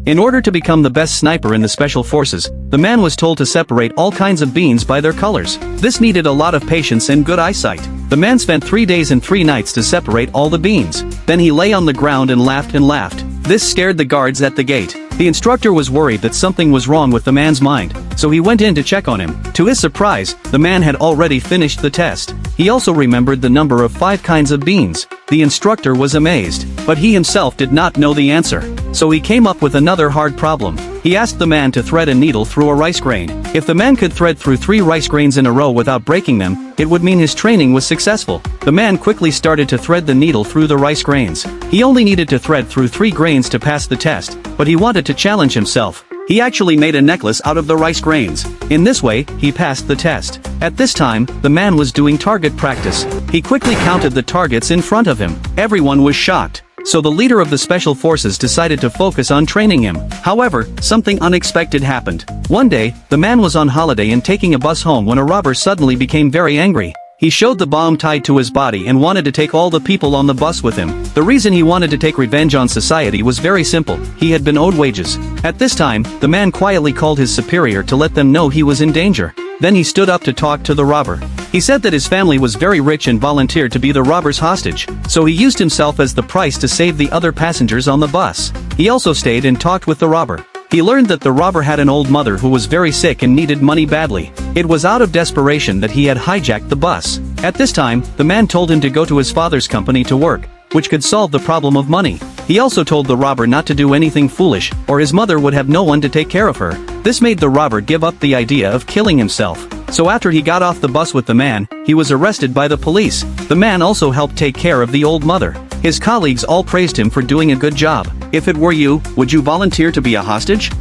In order to become the best sniper in the special forces, the man was told to separate all kinds of beans by their colors. This needed a lot of patience and good eyesight. The man spent 3 days and 3 nights to separate all the beans. Then he lay on the ground and laughed and laughed. This scared the guards at the gate. The instructor was worried that something was wrong with the man's mind, so he went in to check on him. To his surprise, the man had already finished the test. He also remembered the number of 5 kinds of beans. The instructor was amazed, but he himself did not know the answer. So he came up with another hard problem. He asked the man to thread a needle through a rice grain. If the man could thread through 3 rice grains in a row without breaking them, it would mean his training was successful. The man quickly started to thread the needle through the rice grains. He only needed to thread through 3 grains to pass the test, but he wanted to challenge himself. He actually made a necklace out of the rice grains. In this way, he passed the test. At this time, the man was doing target practice. He quickly counted the targets in front of him. Everyone was shocked. So the leader of the special forces decided to focus on training him. However, something unexpected happened. One day, the man was on holiday and taking a bus home when a robber suddenly became very angry. He showed the bomb tied to his body and wanted to take all the people on the bus with him. The reason he wanted to take revenge on society was very simple: he had been owed wages. At this time, the man quietly called his superior to let them know he was in danger. Then he stood up to talk to the robber. He said that his family was very rich and volunteered to be the robber's hostage, so he used himself as the price to save the other passengers on the bus. He also stayed and talked with the robber. He learned that the robber had an old mother who was very sick and needed money badly. It was out of desperation that he had hijacked the bus. At this time, the man told him to go to his father's company to work, which could solve the problem of money. He also told the robber not to do anything foolish, or his mother would have no one to take care of her. This made the robber give up the idea of killing himself. So after he got off the bus with the man, he was arrested by the police. The man also helped take care of the old mother. His colleagues all praised him for doing a good job. If it were you, would you volunteer to be a hostage?